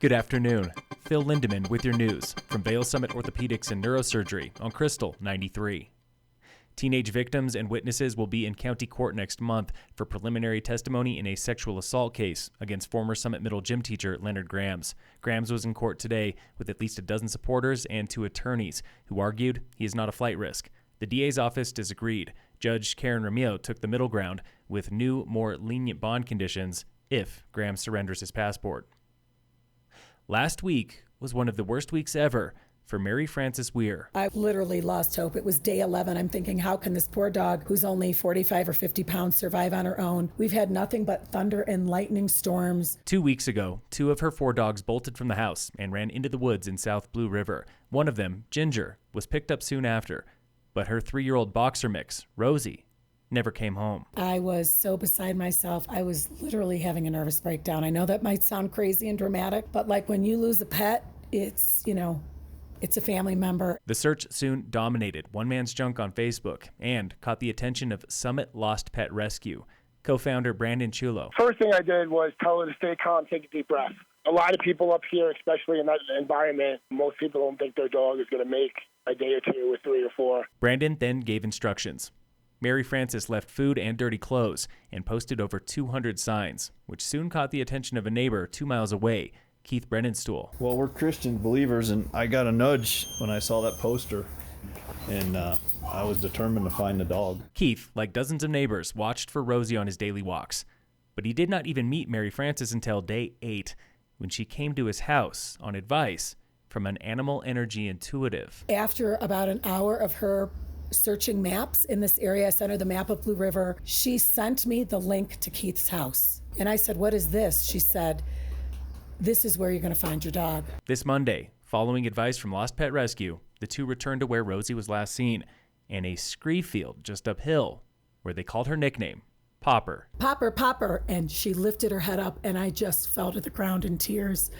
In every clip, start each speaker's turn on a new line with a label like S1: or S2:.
S1: Good afternoon. Phil Lindeman with your news from Vail Summit Orthopedics and Neurosurgery on Krystal 93. Teenage victims and witnesses will be in county court next month for preliminary testimony in a sexual assault case against former Summit Middle gym teacher Leonard Grams. Grams was in court today with at least a dozen supporters and 2 attorneys who argued he is not a flight risk. The DA's office disagreed. Judge Karen Ramillo took the middle ground with new, more lenient bond conditions if Grams surrenders his passport. Last week was one of the worst weeks ever for Mary Frances Weir.
S2: I literally lost hope. It was day 11. I'm thinking, how can this poor dog, who's only 45 or 50 pounds, survive on her own? We've had nothing but thunder and lightning storms.
S1: 2 weeks ago, 2 of her 4 dogs bolted from the house and ran into the woods in South Blue River. One of them, Ginger, was picked up soon after, but her 3-year-old boxer mix, Rosie, never came home.
S2: I was so beside myself. I was literally having a nervous breakdown. I know that might sound crazy and dramatic, but like when you lose a pet, it's a family member.
S1: The search soon dominated One Man's Junk on Facebook and caught the attention of Summit Lost Pet Rescue. Co-founder Brandon Chulo.
S3: First thing I did was tell her to stay calm, take a deep breath. A lot of people up here, especially in that environment, most people don't think their dog is going to make a day or 2 or 3 or 4.
S1: Brandon then gave instructions. Mary Frances left food and dirty clothes and posted over 200 signs, which soon caught the attention of a neighbor 2 miles away, Keith Brennenstuhl.
S4: Well, we're Christian believers, and I got a nudge when I saw that poster, and I was determined to find the dog.
S1: Keith, like dozens of neighbors, watched for Rosie on his daily walks, but he did not even meet Mary Frances until day 8, when she came to his house on advice from an animal energy intuitive.
S2: After about an hour of her searching maps in this area, I sent her the map of Blue River. She sent me the link to Keith's house. And I said, "What is this?" She said, "This is where you're going to find your dog."
S1: This Monday, following advice from Lost Pet Rescue, the 2 returned to where Rosie was last seen, in a scree field just uphill, where they called her nickname, Popper.
S2: Popper, Popper. And she lifted her head up, and I just fell to the ground in tears,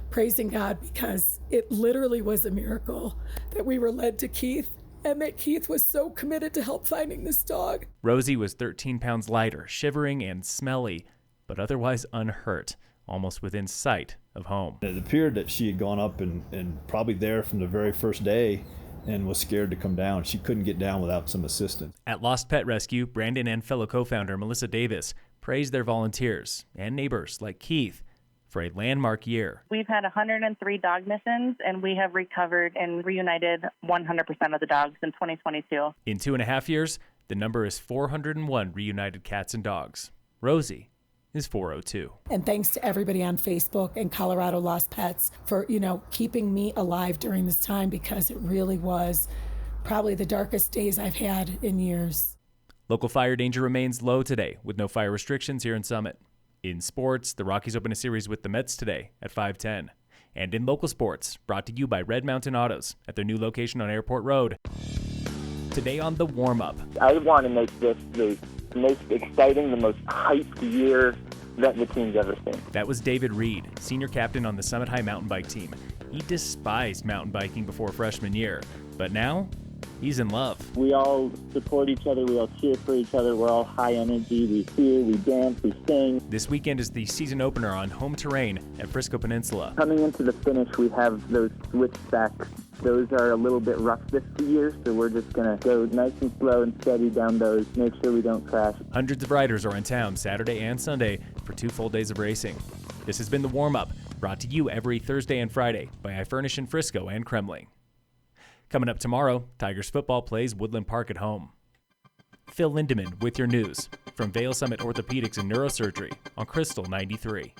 S2: praising God, because it literally was a miracle that we were led to Keith, and that Keith was so committed to help finding this dog.
S1: Rosie was 13 pounds lighter, shivering and smelly, but otherwise unhurt, almost within sight of home.
S4: It appeared that she had gone up and probably there from the very first day and was scared to come down. She couldn't get down without some assistance.
S1: At Lost Pet Rescue, Brandon and fellow co-founder Melissa Davis praised their volunteers and neighbors like Keith for a landmark year.
S5: We've had 103 dog missions, and we have recovered and reunited 100% of the dogs in 2022.
S1: In 2.5 years, the number is 401 reunited cats and dogs. Rosie is 402.
S2: And thanks to everybody on Facebook and Colorado Lost Pets for, keeping me alive during this time, because it really was probably the darkest days I've had in years.
S1: Local fire danger remains low today with no fire restrictions here in Summit. In sports, the Rockies open a series with the Mets today at 5:10. And in local sports, brought to you by Red Mountain Autos at their new location on Airport Road. Today on the Warmup.
S3: I want to make this the most exciting, the most hyped year that the team's ever seen.
S1: That was David Reed, senior captain on the Summit High mountain bike team. He despised mountain biking before freshman year, but now he's in love.
S6: We all support each other. We all cheer for each other. We're all high energy. We cheer, we dance, we sing.
S1: This weekend is the season opener on home terrain at Frisco Peninsula.
S6: Coming into the finish, we have those switchbacks. Those are a little bit rough this year, so we're just going to go nice and slow and steady down those, make sure we don't crash.
S1: Hundreds of riders are in town Saturday and Sunday for 2 full days of racing. This has been the Warm-Up, brought to you every Thursday and Friday by iFurnish in Frisco and Kremling. Coming up tomorrow, Tigers football plays Woodland Park at home. Phil Lindeman with your news from Vail Summit Orthopedics and Neurosurgery on Krystal 93.